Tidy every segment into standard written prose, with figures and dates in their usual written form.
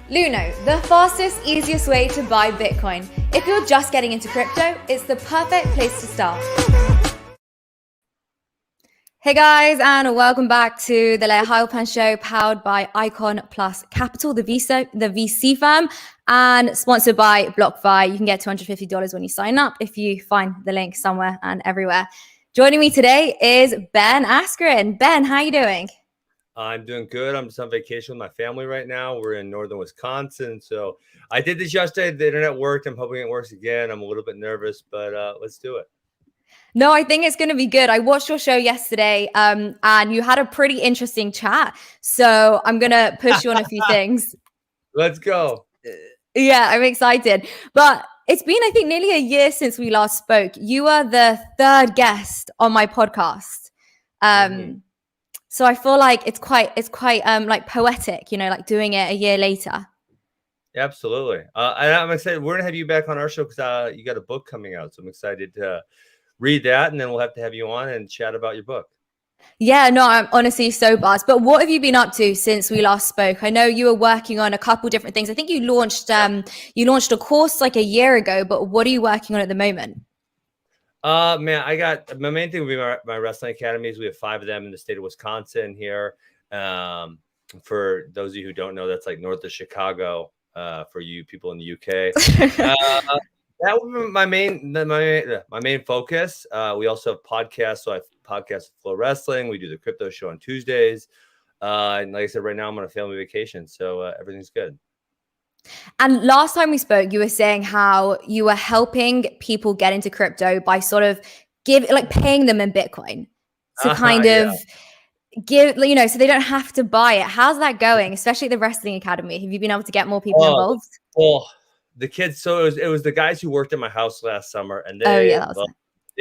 Luno, the fastest, easiest way to buy Bitcoin. If you're just getting into crypto, it's the perfect place to start. Hey guys, and welcome back to the Layah Heilpern show, powered by Icon Plus Capital, the VC firm, and sponsored by BlockFi. You can get $250 when you sign up if you find the link somewhere and everywhere. Joining me today is Ben Askren. Ben, how are you doing? I'm doing good. I'm just on vacation with my family right now. We're in northern Wisconsin. So I did this yesterday. The internet worked. I'm hoping it works again. I'm a little bit nervous, but let's do it. No, I think it's going to be good. I watched your show yesterday and you had a pretty interesting chat. So I'm going to push you on a few things. Let's go. Yeah, I'm excited. But it's been, I think, nearly a year since we last spoke. You are the third guest on my podcast. So I feel like it's quite like poetic, like doing it a year later. Absolutely. And I'm excited. We're going to have you back on our show because you got a book coming out. So I'm excited to read that. And then we'll have to have you on and chat about your book. Yeah, no, I'm honestly so buzzed. But what have you been up to since we last spoke? I know you were working on a couple different things. I think you launched a course like a year ago, but what are you working on at the moment? Man, my main thing would be my wrestling academies. We have 5 of them in the state of Wisconsin here. For those of you who don't know, that's like north of Chicago. For you people in the UK, that would be my main focus. We also have podcasts. So I have podcasts with Flow Wrestling. We do the crypto show on Tuesdays. And like I said, right now I'm on a family vacation, so everything's good. And last time we spoke, you were saying how you were helping people get into crypto by sort of paying them in Bitcoin to kind of give, so they don't have to buy it. How's that going, especially at the Wrestling Academy? Have you been able to get more people involved? Well, the kids, so it was the guys who worked at my house last summer, and they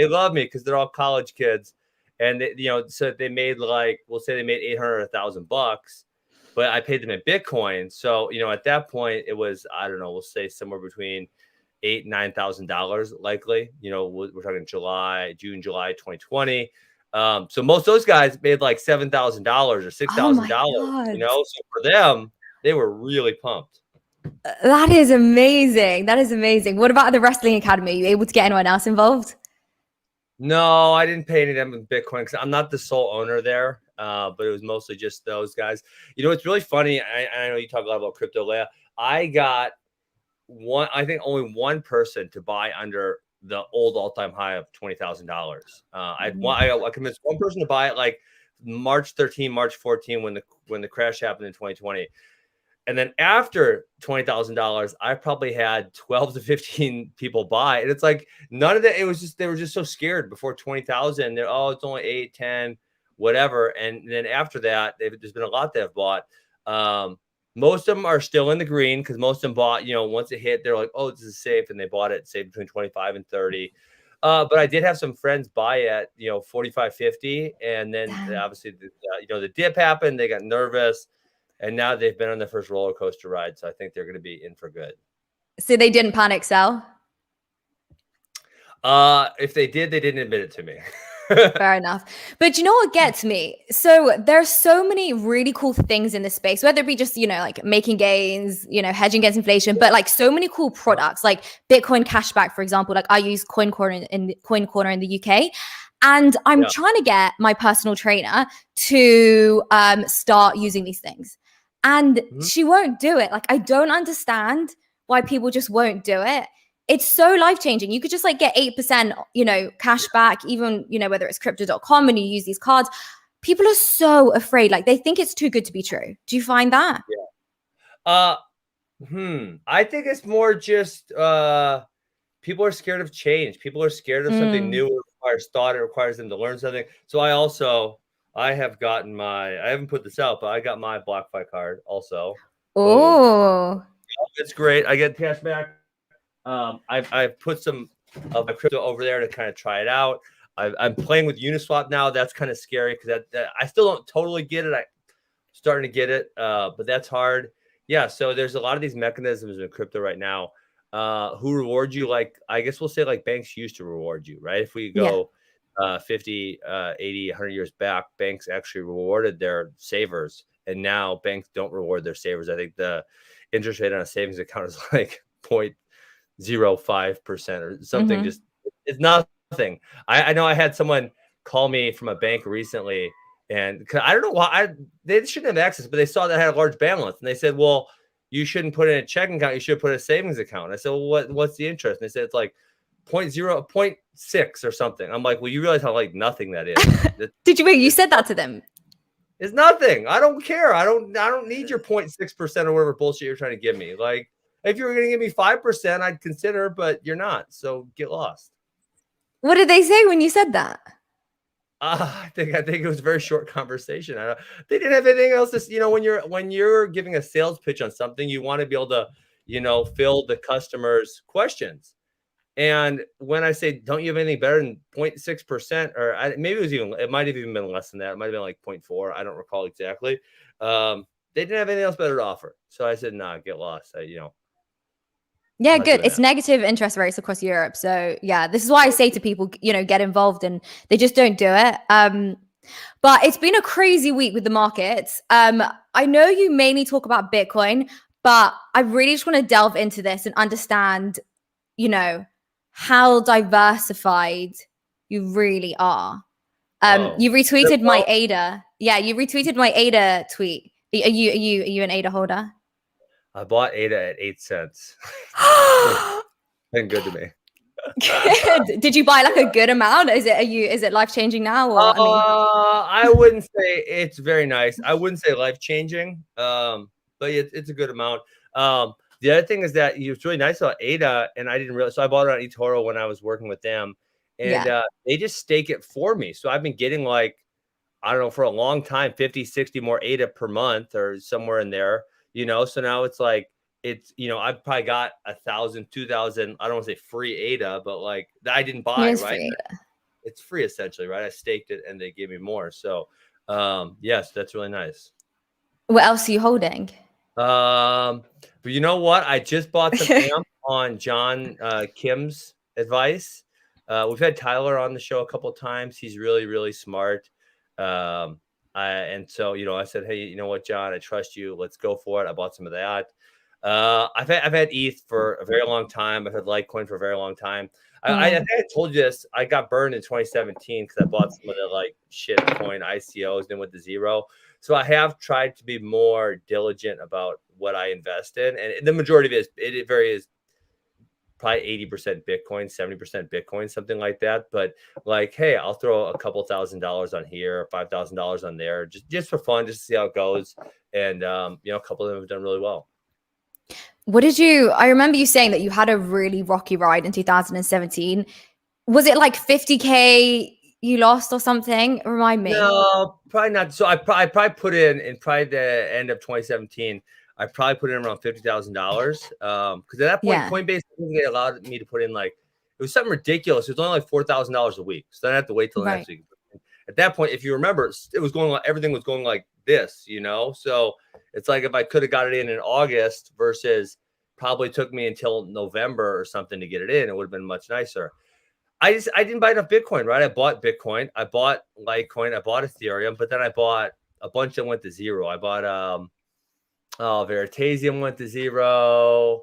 love me because they're all college kids, and so they made we'll say they made $800 $1,000, but I paid them in Bitcoin. So at that point it was, I don't know, we'll say somewhere between $8,000 and $9,000 likely. We're talking June, July 2020. So most of those guys made like $7,000 or $6,000. So for them, they were really pumped. That is amazing. That is amazing. What about the Wrestling Academy? Are you able to get anyone else involved? No, I didn't pay any of them in Bitcoin because I'm not the sole owner there. But it was mostly just those guys. It's really funny. I know you talk a lot about crypto, Layah. I got only one person to buy under the old all-time high of $20,000. I convinced one person to buy it like March 13, March 14 when the crash happened in 2020. And then after $20,000, I probably had 12 to 15 people buy. And it's like none of that. It was just, they were just so scared before 20,000. They're, it's only 8, 10, whatever. And then after that, there's been a lot that have bought. Most of them are still in the green because most of them bought, once it hit, they're like, oh, this is safe. And they bought it, say, between 25 and 30. But I did have some friends buy at, 45, 50. And then obviously, the dip happened. They got nervous. And now they've been on their first roller coaster ride. So I think they're going to be in for good. So they didn't panic sell? If they did, they didn't admit it to me. Fair enough. But you know what gets me? So there's so many really cool things in this space, whether it be just, like making gains, hedging against inflation, but like so many cool products like Bitcoin cashback, for example. Like I use Coin Corner in the UK. And I'm trying to get my personal trainer to start using these things. And she won't do it. Like, I don't understand why people just won't do it. It's so life-changing. You could just get 8%, cash back, even, whether it's crypto.com and you use these cards. People are so afraid. Like, they think it's too good to be true. Do you find that? Yeah. I think it's more just people are scared of change. People are scared of something new. It requires thought. It requires them to learn something. So I have gotten I haven't put this out, but I got my BlockFi card also. Oh, it's great. I get cash back. I've put some of my crypto over there to kind of try it out. I'm playing with Uniswap now. That's kind of scary because that I still don't totally get it. I'm starting to get it, but that's hard. Yeah. So there's a lot of these mechanisms in crypto right now who reward you. I guess we'll say banks used to reward you, right? If we go 50, 80, 100 years back, banks actually rewarded their savers. and now banks don't reward their savers. I think the interest rate on a savings account is like 0.05% or something. Just it's nothing. I know I had someone call me from a bank recently, and I don't know why they shouldn't have access, but they saw that I had a large balance, and they said, "Well, you shouldn't put in a checking account. You should put a savings account." I said, "Well, what's the interest?" And they said it's like 0.6 or something. I'm like, "Well, you realize how like nothing that is." Did you said that to them? It's nothing. I don't care. I don't need your 0.6% or whatever bullshit you're trying to give me. Like, if you were going to give me 5%, I'd consider, but you're not. So get lost. What did they say when you said that? I think it was a very short conversation. They didn't have anything else to, when you're giving a sales pitch on something, you want to be able to, fill the customer's questions. And when I say, don't you have anything better than 0.6%, or maybe it might have even been less than that. It might have been like 0.4. I don't recall exactly. They didn't have anything else better to offer. So I said, nah, get lost. Yeah, good. It's negative interest rates across Europe. So yeah, this is why I say to people, get involved, and they just don't do it. But it's been a crazy week with the markets. I know you mainly talk about Bitcoin, but I really just want to delve into this and understand, how diversified you really are. You retweeted my ADA. Yeah, you retweeted my ADA tweet. Are you an ADA holder? I bought ADA at 8 cents. Been good to me. Good. Did you buy like a good amount? Is it life changing now? Or I wouldn't say it's very nice. I wouldn't say life changing. But it's a good amount. The other thing is that it's really nice about ADA, and I didn't realize. So I bought it on eToro when I was working with them, and they just stake it for me. So I've been getting like, I don't know, for a long time, 50, 60 more ADA per month or somewhere in there. So now it's like, I've probably got 1,000, 2,000, I don't want to say free ADA, but like I didn't buy, right? It's free essentially, right? I staked it and they gave me more. So yes, that's really nice. What else are you holding? But you know what? I just bought some AMP on John Kim's advice. We've had Tyler on the show a couple of times. He's really, really smart. And so, I said, hey, you know what, John, I trust you. Let's go for it. I bought some of that. I've had ETH for a very long time. I've had Litecoin for a very long time. I think I told you this. I got burned in 2017 because I bought some of the like shit coin ICOs and then went to zero. So I have tried to be more diligent about what I invest in, and the majority of it varies. Probably 80% Bitcoin, 70% Bitcoin, something like that. But like, hey, I'll throw a couple $1,000s on here, $5,000 on there, just for fun, just to see how it goes. And a couple of them have done really well. I remember you saying that you had a really rocky ride in 2017. Was it like 50K you lost or something? Remind me. No, probably not. So I probably put in probably the end of 2017. I probably put in around $50,000 because at that point, Coinbase allowed me to put in like, it was something ridiculous. It was only like $4,000 a week, so I didn't have to wait till next week. At that point, if you remember, it was everything was going like this, So it's like if I could have got it in August versus probably took me until November or something to get it in, it would have been much nicer. I didn't buy enough Bitcoin, right? I bought Bitcoin, I bought Litecoin, I bought Ethereum, but then I bought a bunch that went to zero. I bought Veritasium went to zero.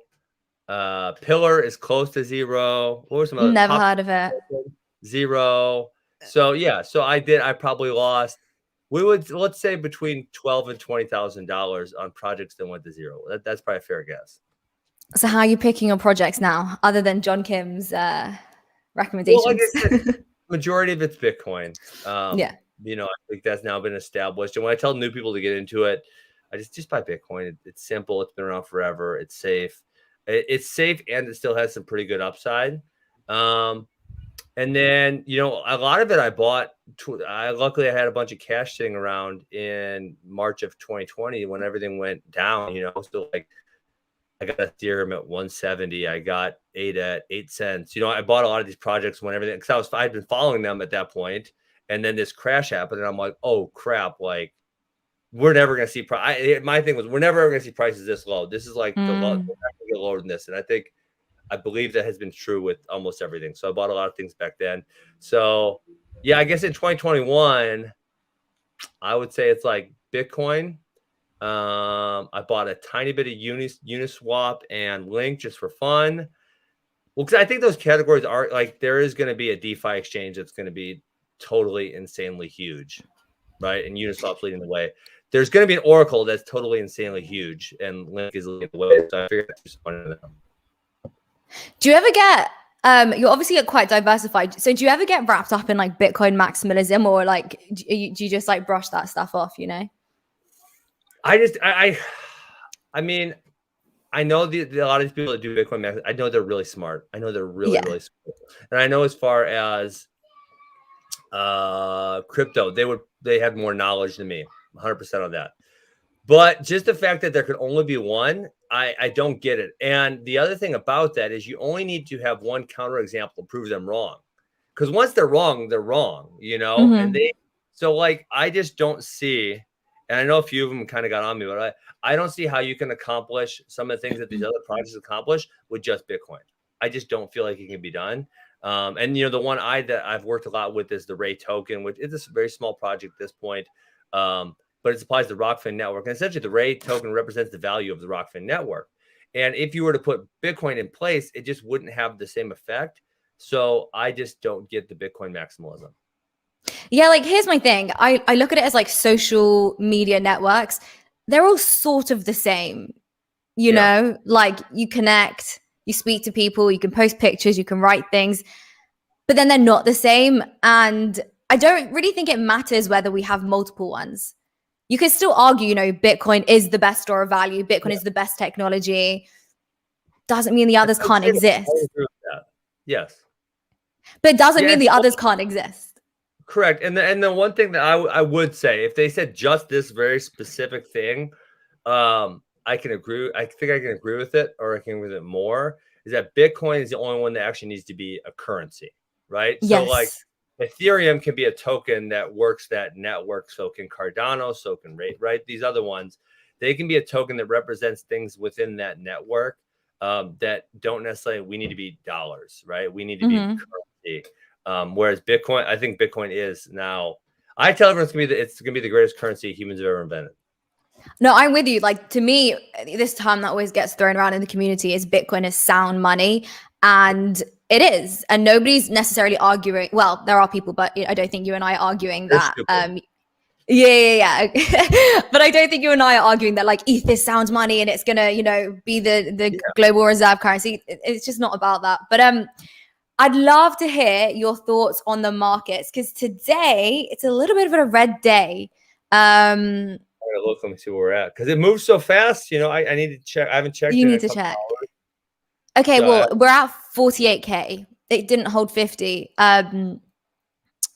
Pillar is close to zero. What were some other? Never heard of it. Zero. So yeah, I probably lost. Let's say between $12,000 and $20,000 on projects that went to zero. That's probably a fair guess. So how are you picking your projects now, other than John Kim's recommendations? Well, like I said, majority of it's Bitcoin. I think that's now been established. And when I tell new people to get into it, I just buy Bitcoin. It's simple. It's been around forever. It's safe. It's safe, and it still has some pretty good upside. And then, a lot of it I bought. Luckily, I had a bunch of cash sitting around in March of 2020 when everything went down. So like, I got Ethereum at 170. I got ADA at 8 cents. I bought a lot of these projects when everything, because I'd been following them at that point, and then this crash happened, and I'm like, oh crap! Like, we're never going to see my thing was, we're never going to see prices this low. This is like the low, we're not going to get lower than this. And I believe that has been true with almost everything. So I bought a lot of things back then. So yeah, I guess in 2021, I would say it's like Bitcoin, I bought a tiny bit of Uniswap and Link just for fun. Well, because I think those categories are like, there is going to be a DeFi exchange that's going to be totally insanely huge, right? And Uniswap's leading the way. There's going to be an Oracle that's totally insanely huge, and Link is leading the way. So I figured I'd just one of them. Do you ever get you obviously get quite diversified. So do you ever get wrapped up in like Bitcoin maximalism, or like do you just like brush that stuff off, you know? I mean, I know a lot of these people that do Bitcoin max, I know they're really smart. I know they're really, really smart. And I know as far as crypto, they have more knowledge than me, 100% on that. But just the fact that there could only be one, I don't get it. And the other thing about that is you only need to have one counterexample to prove them wrong. Because once they're wrong, you know? And so like, I just don't see, and I know a few of them kind of got on me, but I don't see how you can accomplish some of the things that these other projects accomplish with just Bitcoin. I just don't feel like it can be done. And, you know, the one that I've worked a lot with is the Ray token, which is a very small project at this point. But it applies to the Rockfin network. And essentially, the Ray token represents the value of the Rockfin network. And if you were to put Bitcoin in place, it just wouldn't have the same effect. So I just don't get the Bitcoin maximalism. Yeah, like here's my thing. I look at it as like social media networks. They're all sort of the same, you know, like you connect, you speak to people, you can post pictures, you can write things, but then they're not the same. And I don't really think it matters whether we have multiple ones. You can still argue, you know, Bitcoin is the best store of value. Bitcoin is the best technology. Doesn't mean the others can't exist. Yes. But it doesn't mean the others can't exist. Correct. And the one thing that I would say, if they said just this very specific thing, I can agree. I think I can agree with it, or I can agree with it more, is that Bitcoin is the only one that actually needs to be a currency, right? Yes. So like Ethereum can be a token that works that network. So can Cardano, so can Rate, right? These other ones, they can be a token that represents things within that network that don't necessarily, we need to be dollars, right? We need to be currency. Whereas Bitcoin, I think Bitcoin is now, I tell everyone it's gonna be the greatest currency humans have ever invented. No, I'm with you. Like, to me, this term that always gets thrown around in the community is Bitcoin is sound money. And it is. And nobody's necessarily arguing. Well, there are people, but I don't think you and I are arguing that. Yeah. But I don't think you and I are arguing that like ETH is sound money and it's going to, you know, be the global reserve currency. It's just not about that. But I'd love to hear your thoughts on the markets, because today it's a little bit of a red day. I'm gonna look. Let me see where we're at, because it moves so fast. You know, I need to check. I haven't checked. You need to check. Okay, so well, we're at 48K. It didn't hold 50.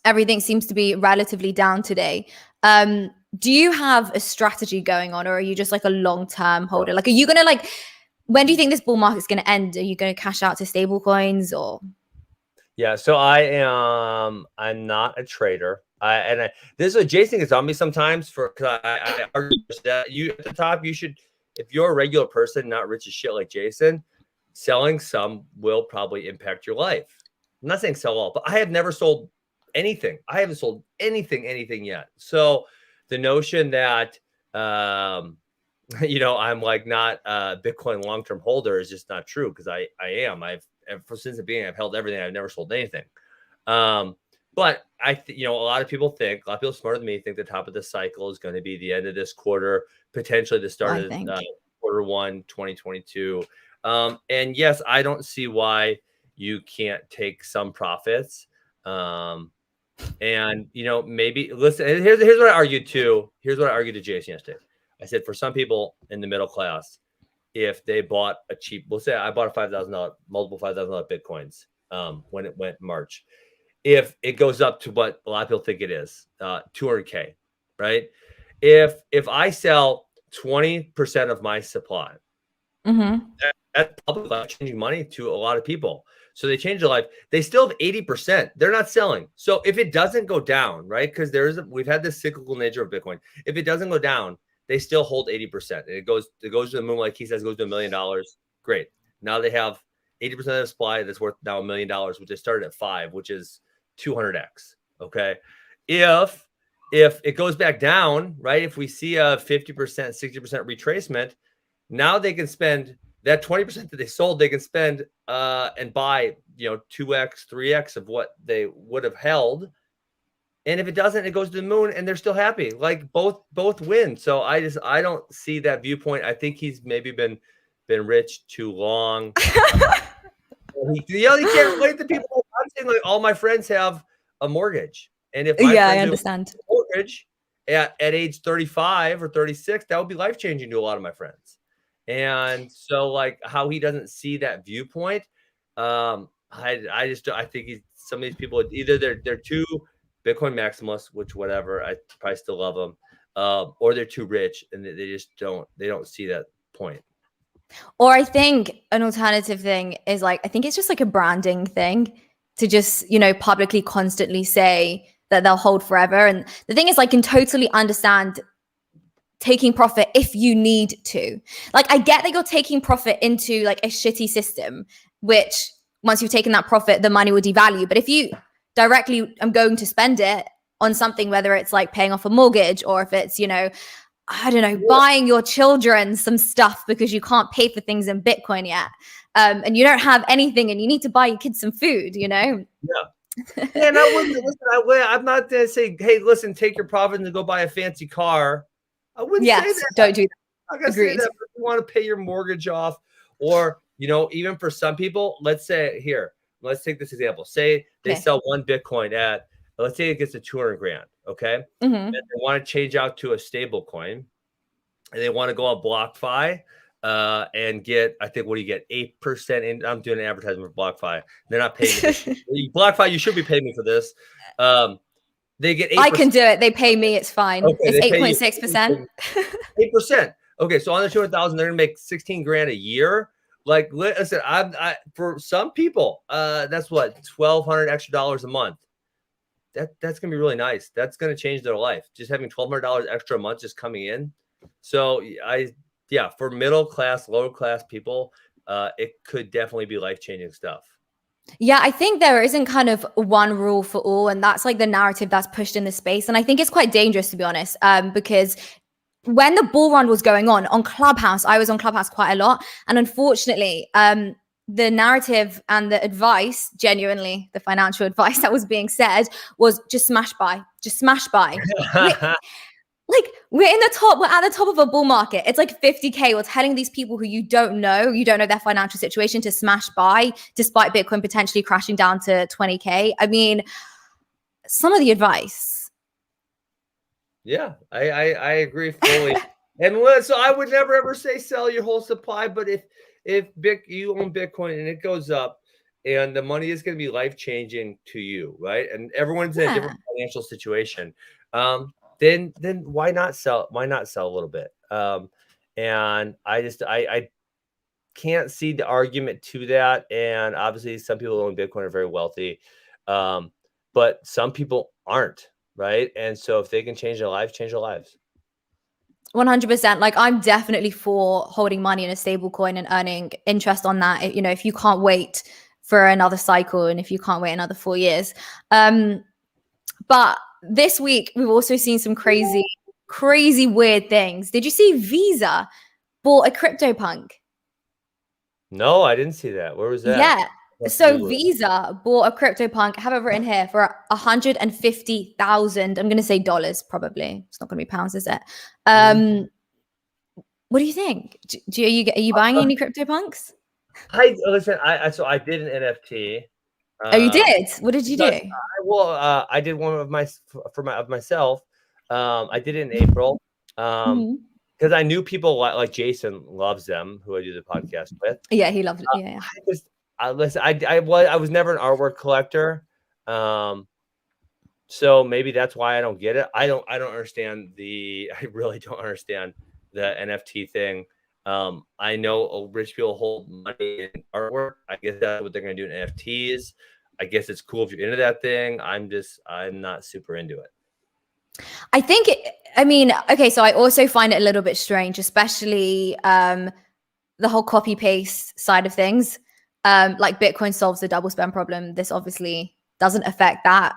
Everything seems to be relatively down today. Do you have a strategy going on, or are you just like a long-term holder? Like, are you gonna like? When do you think this bull market's gonna end? Are you gonna cash out to stable coins or? Yeah, so I'm not a trader. This is what Jason gets on me sometimes for, because I argue that you at the top, you should, if you're a regular person, not rich as shit like Jason, selling some will probably impact your life. I'm not saying sell all, but I have never sold anything. I haven't sold anything yet. So the notion that, you know, I'm like not a Bitcoin long-term holder is just not true, because I am. Since the beginning, I've held everything. I've never sold anything. But you know, a lot of people smarter than me think the top of the cycle is going to be the end of this quarter, potentially the start of quarter 1, 2022. And yes, I don't see why you can't take some profits. And you know, maybe listen. Here's what I argued too. Here's what I argued to Jason yesterday. I said, for some people in the middle class, if they bought a cheap, we'll say I bought a $5,000, multiple $5,000 Bitcoins when it went March. If it goes up to what a lot of people think it is, 200K, right? If I sell 20% of my supply, that's probably life-changing money to a lot of people. So they change their life. They still have 80%. They're not selling. So if it doesn't go down, right? Because we've had this cyclical nature of Bitcoin. If it doesn't go down, they still hold 80%. And it goes to the moon, like he says, goes to $1 million. Great. Now they have 80% of the supply that's worth now $1 million, which they started at 5, which is 200x. Okay. If if it goes back down, right? If we see a 50%, 60% retracement, now they can spend that 20% that they sold, they can spend and buy, 2x, 3x of what they would have held. And if it doesn't, it goes to the moon and they're still happy. Like both win. So I don't see that viewpoint. I think he's maybe been rich too long. He can't relate to people. I'm saying like all my friends have a mortgage. And if my I friends understand. have a mortgage at age 35 or 36, that would be life-changing to a lot of my friends. And so like how he doesn't see that viewpoint, I think some of these people, either they're too Bitcoin maximalists, which whatever, I probably still love them, or they're too rich and they just don't see that point. Or I think an alternative thing is like, I think it's just like a branding thing to just, publicly constantly say that they'll hold forever. And the thing is, I can totally understand taking profit if you need to. Like, I get that you're taking profit into like a shitty system, which once you've taken that profit, the money will devalue. But if you directly am going to spend it on something, whether it's like paying off a mortgage or if it's, I don't know, buying your children some stuff because you can't pay for things in Bitcoin yet. And you don't have anything and you need to buy your kids some food, Yeah. And I wouldn't listen. I'm not going to say, hey, listen, take your profits and go buy a fancy car. I wouldn't say that. Don't do that. I'm going to say that if you want to pay your mortgage off, or, even for some people, let's say here, let's take this example. Say they sell one Bitcoin at, let's say it gets to 200 grand. Okay. Mm-hmm. And they want to change out to a stable coin and they want to go on BlockFi and get, I think, what do you get? 8% in. I'm doing an advertisement for BlockFi. They're not paying me. BlockFi, you should be paying me for this. They get 8%. I can do it. They pay me. It's fine. Okay, it's 8.6%. 8%. Okay. So on the 200,000, they're going to make 16 grand a year. Like, listen, I for some people, that's what, $1,200 extra dollars a month. That's gonna be really nice. That's gonna change their life. Just having $1,200 extra a month just coming in. So for middle class, lower class people, it could definitely be life-changing stuff. Yeah, I think there isn't kind of one rule for all, and that's like the narrative that's pushed in the space. And I think it's quite dangerous, to be honest, because when the bull run was going on Clubhouse, I was on Clubhouse quite a lot, and unfortunately, the narrative and the advice, genuinely, the financial advice that was being said was just smash buy. We're at the top of a bull market. It's like 50K. We're telling these people who you don't know their financial situation to smash buy, despite Bitcoin potentially crashing down to 20K. I mean, some of the advice. Yeah, I agree fully. And so I would never ever say sell your whole supply, but if you own Bitcoin and it goes up and the money is going to be life-changing to you, right? And everyone's in a different financial situation. Then why not sell? Why not sell a little bit? And I can't see the argument to that. And obviously some people who own Bitcoin are very wealthy. But some people aren't, right? And so if they can change their lives, change their lives. 100%. Like, I'm definitely for holding money in a stable coin and earning interest on that. If you can't wait for another cycle and if you can't wait another 4 years. But this week we've also seen some crazy weird things. Did you see Visa bought a CryptoPunk? No, I didn't see that. Where was that? Yeah. So Visa bought a CryptoPunk, I have it written here, for 150,000. I'm going to say dollars, probably. It's not going to be pounds, is it? What do you think? Are you buying any CryptoPunks? I did an NFT. Oh, you did? What did you do? I did one of myself. I did it in April. Because I knew people like Jason loves them, who I do the podcast with. Yeah, he loved it. Yeah. I was never an artwork collector, so maybe that's why I don't get it. I really don't understand the NFT thing. I know rich people hold money in artwork. I guess that's what they're going to do in NFTs. I guess it's cool if you're into that thing. I'm not super into it. I think so I also find it a little bit strange, especially the whole copy paste side of things. Like, Bitcoin solves the double spend problem. This obviously doesn't affect that.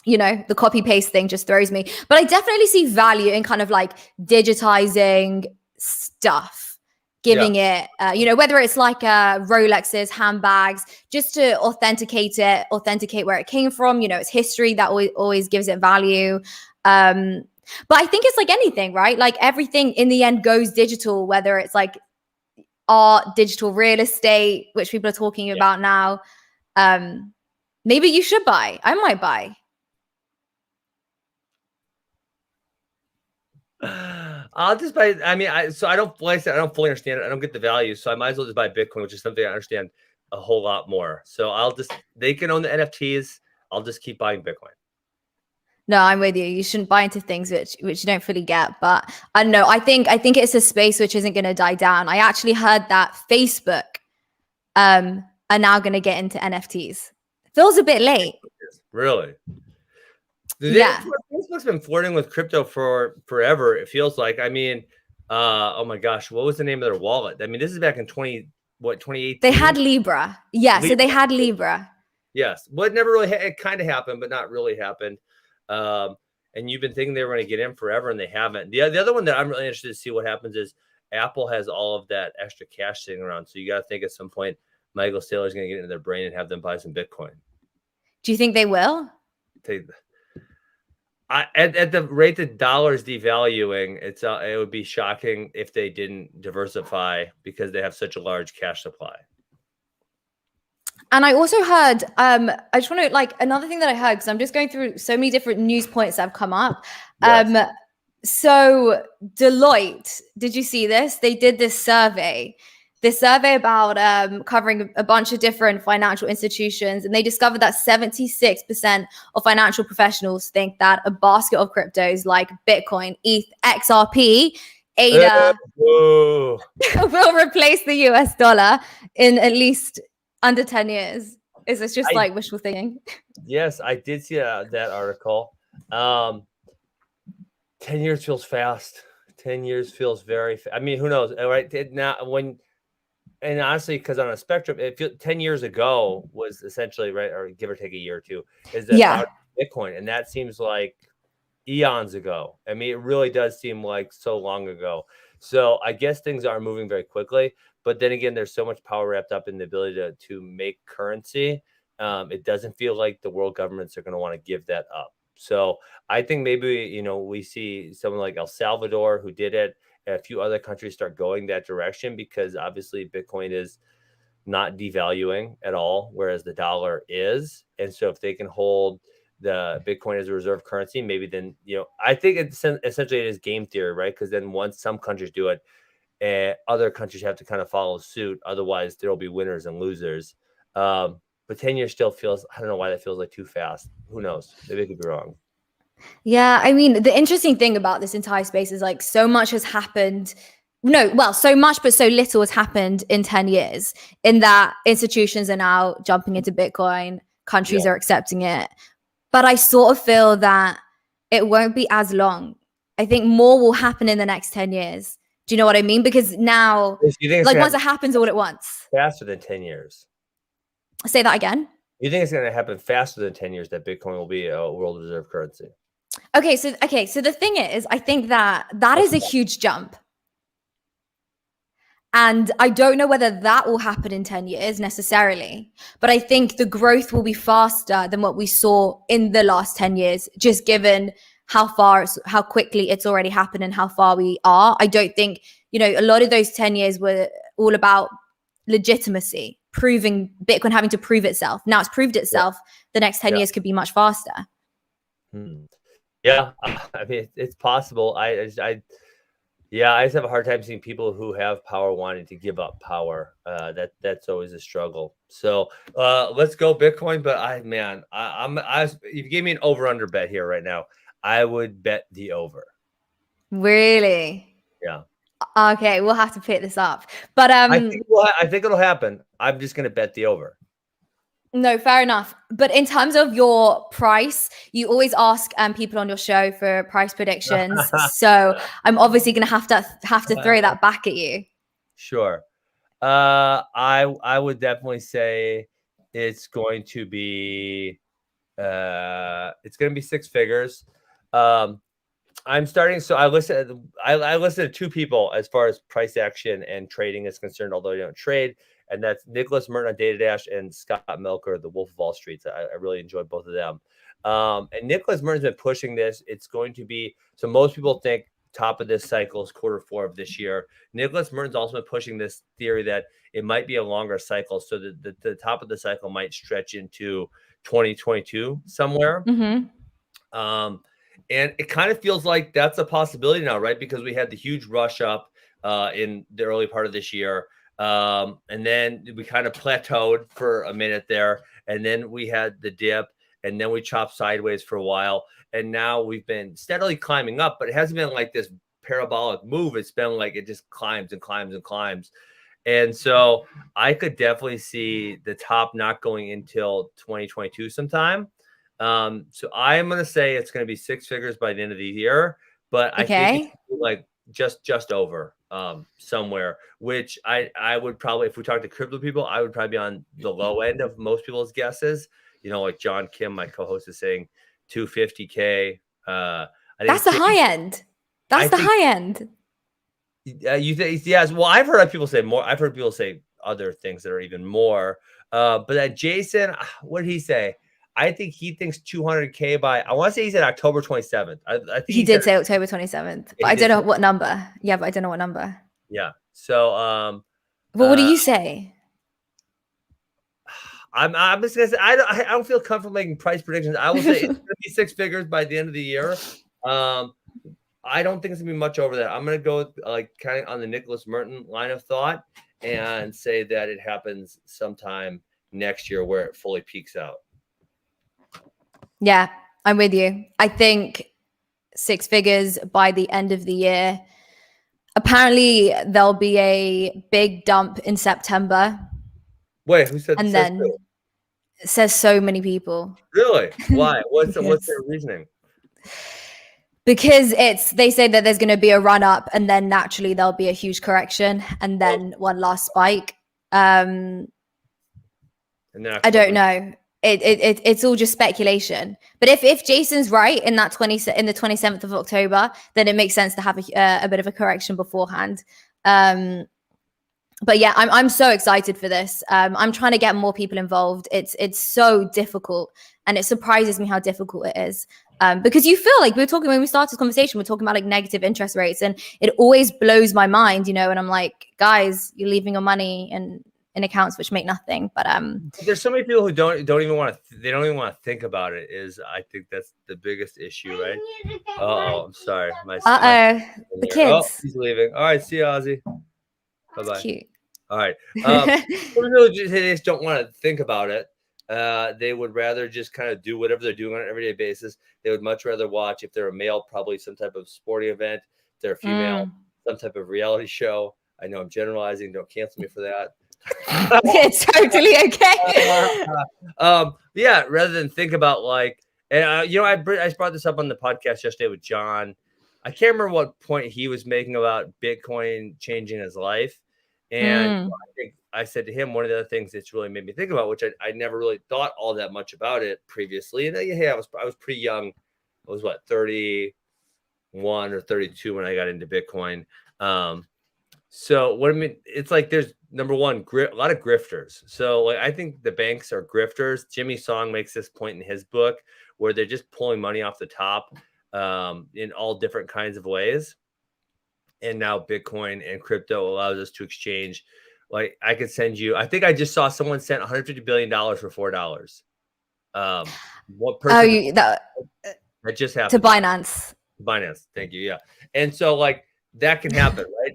you know, the copy paste thing just throws me. But I definitely see value in kind of like digitizing stuff, giving it, you know, whether it's like Rolexes, handbags, just to authenticate where it came from. You know, it's history that always gives it value. But I think it's like anything, right? Like everything in the end goes digital, whether it's like art, digital real estate, which people are talking about now. Maybe you should buy. I might buy. I'll just buy. I mean, I don't, like I said, I don't fully understand it. I don't get the value, so I might as well just buy Bitcoin, which is something I understand a whole lot more. So they can own the NFTs. I'll just keep buying Bitcoin. No, I'm with you. You shouldn't buy into things which you don't fully get. But I don't know. I think it's a space which isn't going to die down. I actually heard that Facebook are now going to get into NFTs. Feels a bit late. Really? Yeah. Facebook's been flirting with crypto for forever, it feels like. I mean, oh my gosh, what was the name of their wallet? I mean, this is back in 2018? They had Libra. Yeah, Libra. So they had Libra. Yes. Well, it never really, it kind of happened, but not really happened. And you've been thinking they were going to get in forever, and they haven't. The other one that I'm really interested to see what happens is Apple has all of that extra cash sitting around. So you got to think at some point, Michael Saylor's going to get into their brain and have them buy some Bitcoin. Do you think they will? At the rate the dollar's devaluing, it would be shocking if they didn't diversify because they have such a large cash supply. And I also heard, I just want to, like, another thing that I heard, because I'm just going through so many different news points that have come up. Yes. So Deloitte, did you see this? They did this survey about covering a bunch of different financial institutions, and they discovered that 76% of financial professionals think that a basket of cryptos like Bitcoin, ETH, XRP, ADA will replace the US dollar in at least under 10 years. Is this just like wishful thinking? Yes, I did see that article. 10 years feels fast. 10 years feels very fast. I mean, who knows, right? And honestly, because on a spectrum, 10 years ago was essentially, right, or give or take a year or two, is that Bitcoin. And that seems like eons ago. I mean, it really does seem like so long ago. So I guess things are moving very quickly. But then again, there's so much power wrapped up in the ability to make currency. It doesn't feel like the world governments are going to want to give that up. So I think maybe, we see someone like El Salvador who did it. A few other countries start going that direction because obviously Bitcoin is not devaluing at all, whereas the dollar is. And so if they can hold the Bitcoin as a reserve currency, maybe then, I think essentially it is game theory, right? Because then once some countries do it, other countries have to kind of follow suit. Otherwise, there will be winners and losers. But 10 years still feels, I don't know why that feels like too fast. Who knows? Maybe I could be wrong. Yeah, I mean, the interesting thing about this entire space is like so much has happened. No, well, so much, but so little has happened in 10 years in that institutions are now jumping into Bitcoin, countries are accepting it. But I sort of feel that it won't be as long. I think more will happen in the next 10 years. Do you know what I mean? Because now, like once it happens all at once. Faster than 10 years. Say that again. You think it's going to happen faster than 10 years that Bitcoin will be a world reserve currency? Okay, so the thing is, I think that is a huge jump. And I don't know whether that will happen in 10 years necessarily, but I think the growth will be faster than what we saw in the last 10 years, just given how quickly it's already happened and how far we are. I don't think, a lot of those 10 years were all about legitimacy, proving Bitcoin having to prove itself. Now it's proved itself. The next 10 years could be much faster. Yeah, I mean, it's possible. I just have a hard time seeing people who have power wanting to give up power. That's always a struggle. So let's go Bitcoin. But if you gave me an over/under bet here right now, I would bet the over. Really? Yeah. Okay, we'll have to pick this up. But I think it'll happen. I'm just going to bet the over. No, fair enough. But in terms of your price, you always ask people on your show for price predictions. So I'm obviously going to have to throw that back at you. Sure. I would definitely say it's going to be It's going to be six figures. I'm starting. So I listened to two people as far as price action and trading is concerned, although you don't trade. And that's Nicholas Merton on Data Dash and Scott Milker, the Wolf of Wall Street. I really enjoyed both of them. And Nicholas Merton's been pushing this. It's going to be, so most people think top of this cycle is Q4 of this year. Nicholas Merton's also been pushing this theory that it might be a longer cycle. So the top of the cycle might stretch into 2022 somewhere. And it kind of feels like that's a possibility now, right? Because we had the huge rush up in the early part of this year. And then we kind of plateaued for a minute there. And then we had the dip. And then we chopped sideways for a while. And now we've been steadily climbing up. But it hasn't been like this parabolic move. It's been like it just climbs and climbs and climbs. And so I could definitely see the top not going until 2022 sometime. So I am going to say it's going to be six figures by the end of the year, but I think it's like just over somewhere, which I would probably, if we talk to crypto people, I would probably be on the low end of most people's guesses. You know, like John Kim, my co-host, is saying 250K. That's the high end. That's the high end. You think? Yes. Well, I've heard people say more. I've heard people say other things that are even more. But that Jason, what did he say? I think he thinks 200K by, I want to say he said October 27th. I think he did say October 27th, but I don't know what number. Yeah, but I don't know what number. Yeah. So, well, what do you say? I'm just gonna say I don't feel comfortable making price predictions. I will say it's gonna be six figures by the end of the year. I don't think it's gonna be much over that. I'm gonna go like kind of on the Nicholas Merton line of thought and say that it happens sometime next year where it fully peaks out. Yeah, I'm with you. I think six figures by the end of the year. Apparently, there'll be a big dump in September. Wait, who said? And then it says so many people. Really? Why? What's their reasoning? Because they say that there's going to be a run up, and then naturally there'll be a huge correction, and then one last spike. And then I don't know. It's all just speculation. But if Jason's right in that in the 27th of October, then it makes sense to have a bit of a correction beforehand. But yeah, I'm so excited for this. I'm trying to get more people involved. It's so difficult, and it surprises me how difficult it is. Because you feel like when we started this conversation, we're talking about like negative interest rates, and it always blows my mind, and I'm like, guys, you're leaving your money in accounts which make nothing. But there's so many people who don't even want to think about it. I think that's the biggest issue, right? Oh, I'm sorry. The kids. Oh, he's leaving. All right, see you, Ozzy. Bye-bye. Cute. All right. They just don't want to think about it. They would rather just kind of do whatever they're doing on an everyday basis. They would much rather watch, if they're a male, probably some type of sporting event. If they're a female, some type of reality show. I know I'm generalizing. Don't cancel me for that. It's totally okay. Yeah, rather than think about like, and I brought this up on the podcast yesterday with John. I can't remember what point he was making about Bitcoin changing his life. And I think I said to him, one of the other things that's really made me think about, which I never really thought all that much about it previously. And hey, I was pretty young. I was 31 or 32 when I got into Bitcoin. So what I mean, it's like there's number one, a lot of grifters. So like I think the banks are grifters. Jimmy Song makes this point in his book where they're just pulling money off the top in all different kinds of ways. And now Bitcoin and crypto allows us to exchange. Like I could send you, I think I just saw someone sent $150 billion for $4. What person? That just happened. To Binance. Binance. Thank you. Yeah. And so like that can happen, right?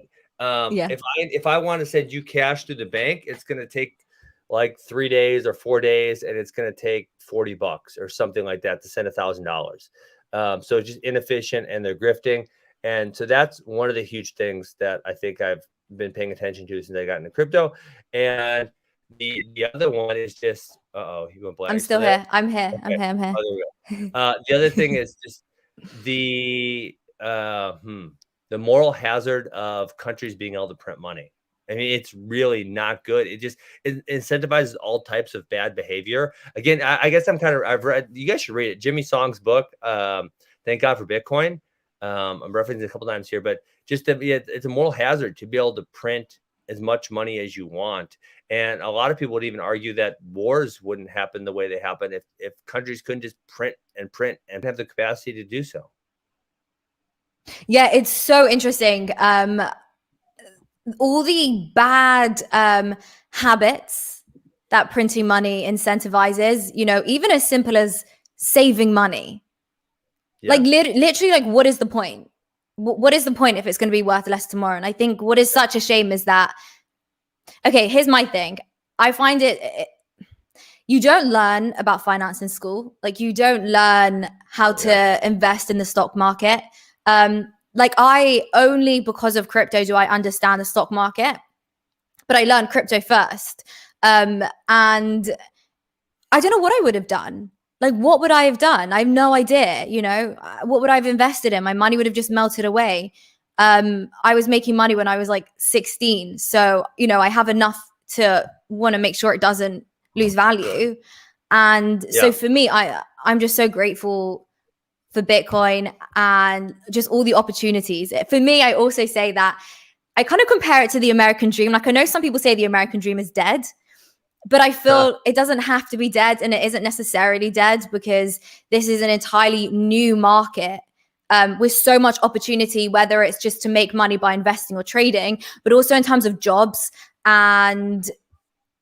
Yeah. If I want to send you cash through the bank, it's going to take like 3 days or 4 days, and it's going to take $40 or something like that to send $1,000. So it's just inefficient, and they're grifting. And so that's one of the huge things that I think I've been paying attention to since I got into crypto. And the other one is just, he went black. I'm still here. I'm here. Okay. I'm here. Oh, there we go. The other thing is just the moral hazard of countries being able to print money. I mean, it's really not good. It incentivizes all types of bad behavior. Again, I guess I've read, you guys should read it. Jimmy Song's book, Thank God for Bitcoin. I'm referencing it a couple times here, but just it's a moral hazard to be able to print as much money as you want. And a lot of people would even argue that wars wouldn't happen the way they happen if countries couldn't just print and have the capacity to do so. Yeah, it's so interesting. All the bad habits that printing money incentivizes, even as simple as saving money. Yeah. Like literally, like, what is the point? What is the point if it's going to be worth less tomorrow? And I think what is such a shame is that, okay, here's my thing. I find you don't learn about finance in school. Like, you don't learn how to invest in the stock market. Like, I only because of crypto do I understand the stock market, but I learned crypto first. And I don't know what I would have done. Like, what would I have done? I have no idea. What would I have invested in? My money would have just melted away. I was making money when I was like 16. So, I have enough to want to make sure it doesn't lose value. And so for me, I'm just so grateful for Bitcoin and just all the opportunities. For me, I also say that I kind of compare it to the American dream. Like, I know some people say the American dream is dead, but I feel it doesn't have to be dead, and it isn't necessarily dead, because this is an entirely new market with so much opportunity, whether it's just to make money by investing or trading, but also in terms of jobs. And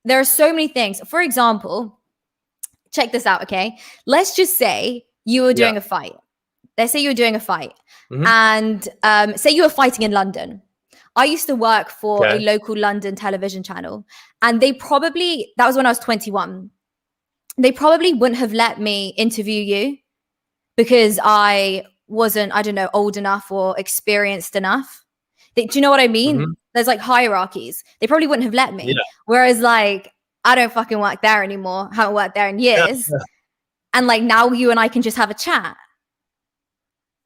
there are so many things. For example, check this out, okay? Let's just say you were doing a fight. Let's say you were doing a fight, and say you were fighting in London. I used to work for a local London television channel, and that was when I was 21. They probably wouldn't have let me interview you because I wasn't, I don't know, old enough or experienced enough. Do you know what I mean? There's like hierarchies. They probably wouldn't have let me. Yeah. Whereas like, I don't fucking work there anymore. Haven't worked there in years. Yeah. And like, now you and I can just have a chat.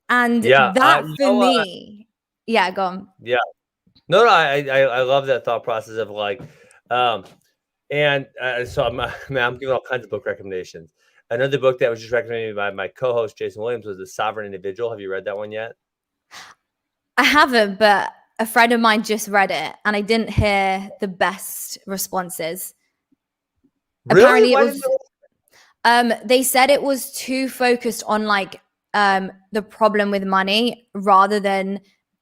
And that for me, go on. Yeah. No, I love that thought process of like, so I'm giving all kinds of book recommendations. Another book that was just recommended by my co-host Jason Williams was The Sovereign Individual. Have you read that one yet? I haven't, but a friend of mine just read it, and I didn't hear the best responses. Really? Apparently, it was. They said it was too focused on like the problem with money rather than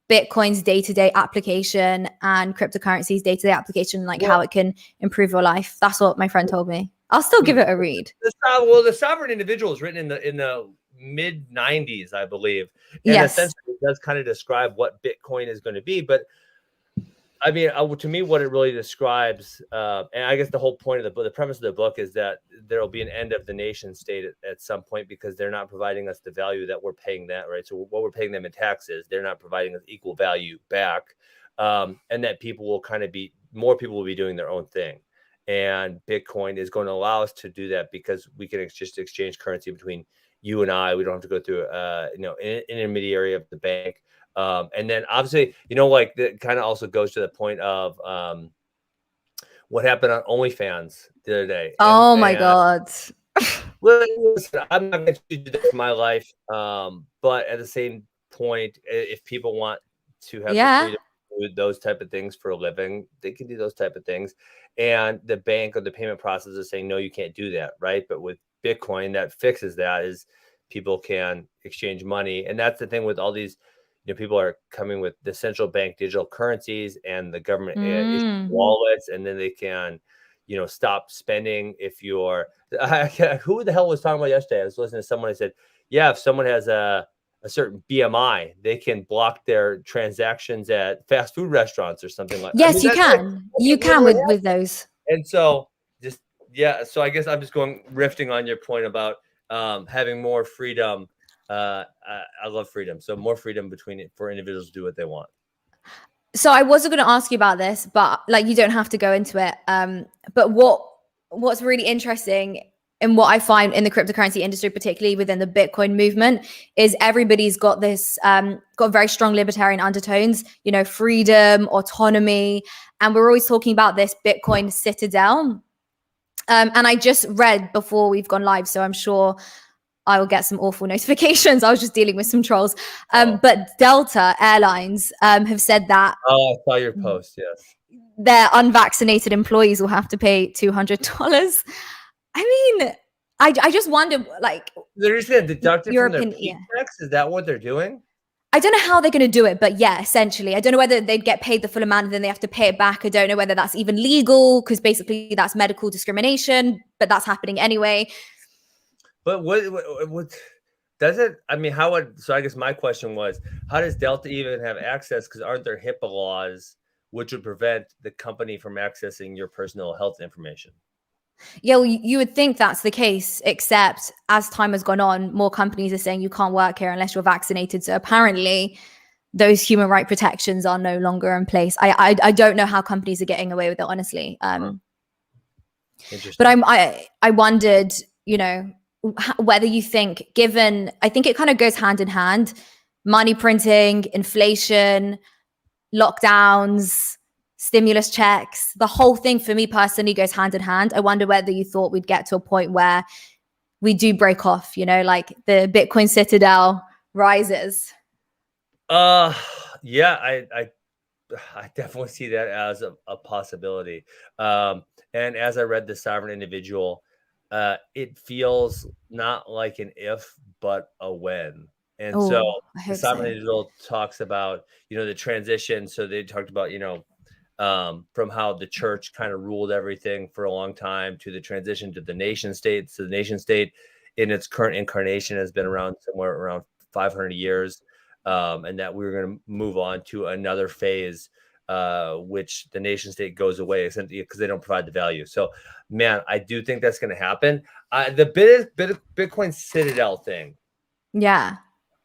Bitcoin's day-to-day application and cryptocurrency's day-to-day application, like how it can improve your life. That's what my friend told me. I'll still give it a read. The Sovereign Individual is written in the mid 90s, I believe. And essentially it does kind of describe what Bitcoin is going to be. But I mean, to me, what it really describes, and I guess the whole point of the premise of the book is that there will be an end of the nation state at some point, because they're not providing us the value that we're paying that, right? So what we're paying them in taxes, they're not providing us equal value back, and that more people will be doing their own thing. And Bitcoin is going to allow us to do that because we can just exchange currency between you and I. We don't have to go through, an intermediary of the bank. And then obviously, like that kind of also goes to the point of what happened on OnlyFans the other day. My God. Listen, I'm not going to do that for my life. But at the same point, if people want to have the freedom to do those type of things for a living, they can do those type of things. And the bank or the payment process is saying, no, you can't do that. Right. But with Bitcoin, that fixes that, is people can exchange money. And that's the thing with all these, people are coming with the central bank digital currencies and the government wallets, and then they can, stop spending if you're. Who the hell was talking about yesterday? I was listening to someone who said, if someone has a certain BMI, they can block their transactions at fast food restaurants or something like that. Yes, you can. You can with those. And so so I guess I'm just riffing on your point about having more freedom. I love freedom. So more freedom for individuals to do what they want. So I wasn't going to ask you about this, but like, you don't have to go into it. But what's really interesting and what I find in the cryptocurrency industry, particularly within the Bitcoin movement, is everybody's got this, got very strong libertarian undertones, you know, freedom, autonomy. And we're always talking about this Bitcoin citadel. And I just read before we've gone live, so I'm sure I will get some awful notifications. I was just dealing with some trolls. But Delta Airlines have said that. Oh, I saw your post, yes. Their unvaccinated employees will have to pay $200. I mean, I just wonder, like, They're just going to deduct it from their yeah. paychecks? Is that what they're doing? I don't know how they're going to do it, but yeah, essentially. I don't know whether they'd get paid the full amount and then they have to pay it back. I don't know whether that's even legal, because basically that's medical discrimination, but that's happening anyway. But what does it? I mean, how would? So I guess my question was, how does Delta even have access? Because aren't there HIPAA laws which would prevent the company from accessing your personal health information? Yeah, well, you would think that's the case, except as time has gone on, more companies are saying you can't work here unless you're vaccinated. So apparently those human right protections are no longer in place. I don't know how companies are getting away with it, honestly. Interesting. But I wondered, you know, whether you think, given, I think it kind of goes hand in hand, money printing, inflation, lockdowns, stimulus checks, the whole thing for me personally goes hand in hand. I wonder whether you thought we'd get to a point where we do break off, you know, like the Bitcoin citadel rises. Yeah, I definitely see that as a possibility. And as I read The Sovereign Individual, it feels not like an if, but a when. And so The Sovereign Individual talks about, you know, the transition. So they talked about, you know, from how the church kind of ruled everything for a long time to the transition to the nation state. So the nation state in its current incarnation has been around somewhere around 500 years. And that we were going to move on to another phase, which the nation state goes away because they don't provide the value. So, man, I do think that's going to happen. The Bitcoin Citadel thing. Yeah.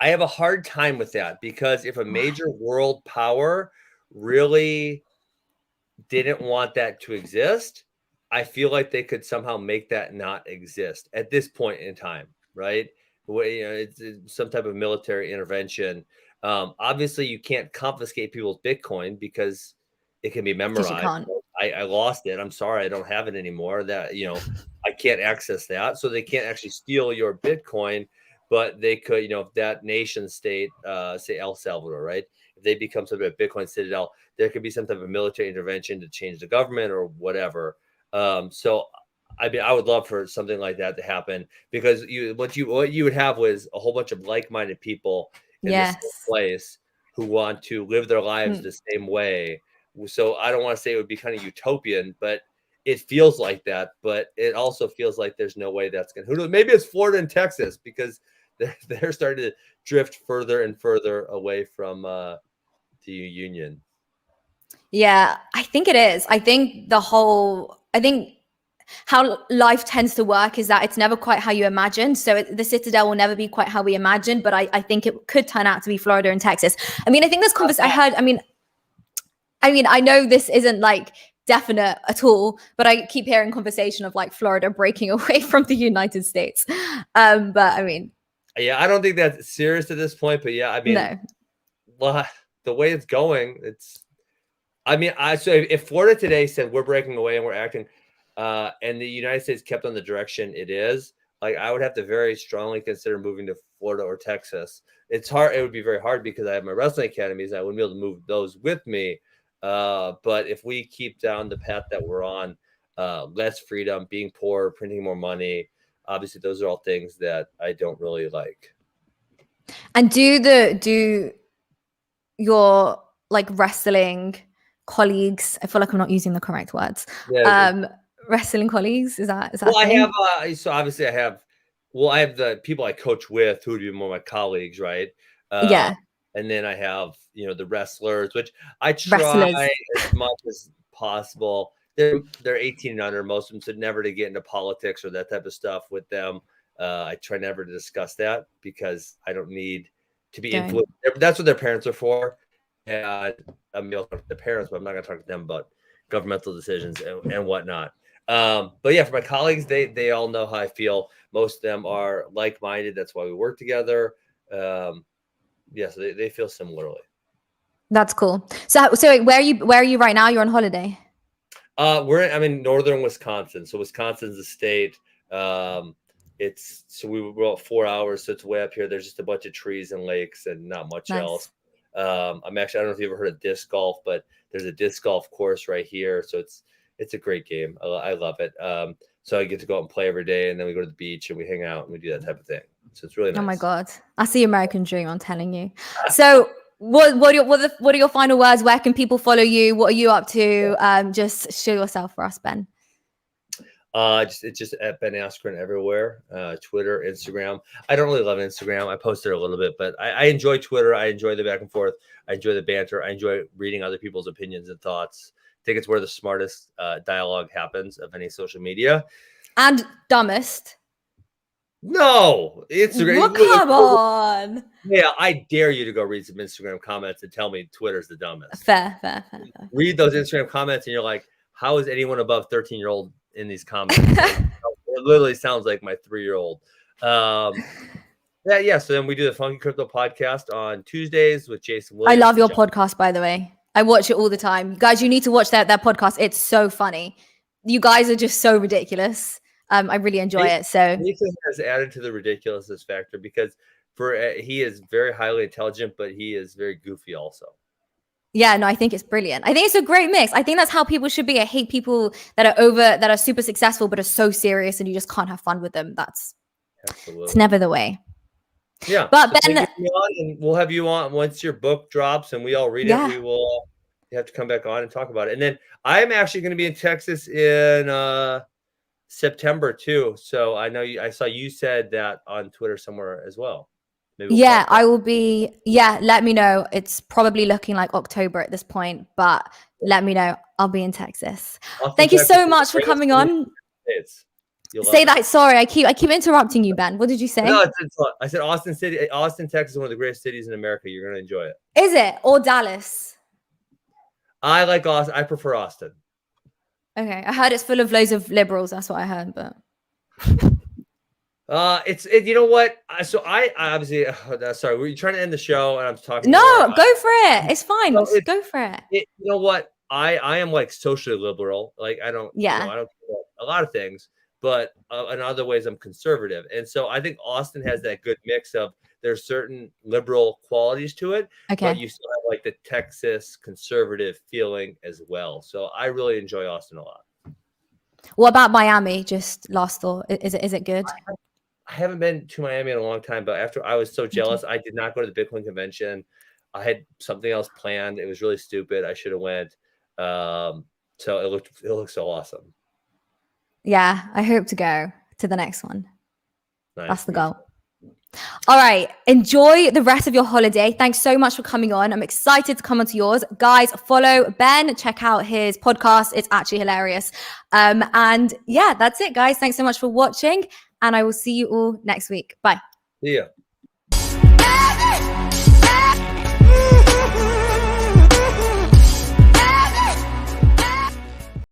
I have a hard time with that because if a major world power really didn't want that to exist, I feel like they could somehow make that not exist at this point in time, right? You know, it's some type of military intervention. Obviously, you can't confiscate people's Bitcoin because it can be memorized. I lost it. I'm sorry, I don't have it anymore. That, you know, I can't access that, so they can't actually steal your Bitcoin. But they could, you know, if that nation state, say El Salvador, right? If they become some type of Bitcoin citadel, there could be some type of military intervention to change the government or whatever. So I mean, I would love for something like that to happen because what you would have was a whole bunch of like-minded people in the same place who want to live their lives the same way. So I don't want to say it would be kind of utopian, but it feels like that. But it also feels like there's no way that's going to. Who knows? Maybe it's Florida and Texas because they're starting to drift further and further away from the union. Yeah, I think it is. I think how life tends to work is that it's never quite how you imagine. So the citadel will never be quite how we imagined, but I think it could turn out to be Florida and Texas. I mean, I think this I heard, I mean, I know this isn't like definite at all, but I keep hearing conversation of like Florida breaking away from the United States. But I mean, yeah, I don't think that's serious at this point, but yeah, I mean, no. Well, the way it's going, so if Florida today said we're breaking away and we're acting, and the United States kept on the direction it is, like I would have to very strongly consider moving to Florida or Texas. It's hard. It would be very hard because I have my wrestling academies. I wouldn't be able to move those with me. But if we keep down the path that we're on, less freedom, being poor, printing more money, obviously those are all things that I don't really like. And do your like wrestling colleagues, I feel like I'm not using the correct words. Yeah, wrestling colleagues, is that well, I have so obviously I have the people I coach with who would be more my colleagues, right? Yeah. And then I have, you know, the wrestlers, which I try as much as possible. They're 18 and under, most of them, so never to get into politics or that type of stuff with them. I try never to discuss that because I don't need to be influenced. That's what their parents are for. And I'm going to talk to the parents, but I'm not going to talk to them about governmental decisions and whatnot. But yeah, for my colleagues, they all know how I feel. Most of them are like-minded. That's why we work together. Yeah, so they feel similarly. That's cool. So wait, where are you right now? You're on holiday. I'm in northern Wisconsin. So Wisconsin's a state. We were about 4 hours, so it's way up here. There's just a bunch of trees and lakes and not much else. I don't know if you ever heard of disc golf, but there's a disc golf course right here. So it's a great game. I love it. So I get to go out and play every day, and then we go to the beach and we hang out and we do that type of thing. So it's really nice. Oh my God. That's the American dream, I'm telling you. So what are your final words? Where can people follow you? What are you up to? Just show yourself for us, Ben. It's just at Ben Askren everywhere. Twitter, Instagram. I don't really love Instagram. I post there a little bit, but I enjoy Twitter. I enjoy the back and forth. I enjoy the banter. I enjoy reading other people's opinions and thoughts. I think it's where the smartest dialogue happens of any social media. And dumbest. No, Instagram. Well, come on. Yeah, I dare you to go read some Instagram comments and tell me Twitter's the dumbest. Fair. Read those Instagram comments and you're like, how is anyone above 13-year-old in these comments? It literally sounds like my 3-year-old. Yeah. So then we do the Funky Crypto podcast on Tuesdays with Jason Williams. I love your podcast, by the way. I watch it all the time. Guys, you need to watch that podcast. It's so funny. You guys are just so ridiculous. I really enjoy it. So Jason has added to the ridiculousness factor because he is very highly intelligent, but he is very goofy also. Yeah, no, I think it's brilliant. I think it's a great mix. I think that's how people should be. I hate people that are super successful but are so serious and you just can't have fun with them. It's never the way. Yeah, but so Ben, and we'll have you on once your book drops and we all read it. We will. You have to come back on and talk about it. And then I'm actually going to be in Texas in September too. So I know I saw you said that on Twitter somewhere as well. Maybe I will be. Yeah, let me know. It's probably looking like October at this point, but let me know. I'll be in Texas. Thank you so much for coming on. Say that. Sorry, I keep interrupting you, Ben. What did you say? No, I said Austin, Texas is one of the greatest cities in America. You're going to enjoy it. Is it? Or Dallas? I like Austin. I prefer Austin. Okay, I heard it's full of loads of liberals. That's what I heard, but you know what? So I obviously sorry, were you trying to end the show and I'm talking? No, go for it. It's fine. Go for it. You know what? I am like socially liberal. Like I don't care about a lot of things, but in other ways I'm conservative. And so I think Austin has that good mix of there's certain liberal qualities to it, but you still have like the Texas conservative feeling as well. So I really enjoy Austin a lot. What about Miami? Just last thought. Is it good? I haven't been to Miami in a long time, but after I was so jealous, I did not go to the Bitcoin convention. I had something else planned. It was really stupid. I should have went. So it looked so awesome. Yeah, I hope to go to the next one. Nice. That's the goal. All right. Enjoy the rest of your holiday. Thanks so much for coming on. I'm excited to come onto yours. Guys, follow Ben. Check out his podcast. It's actually hilarious. And yeah, that's it, guys. Thanks so much for watching. And I will see you all next week. Bye. See ya.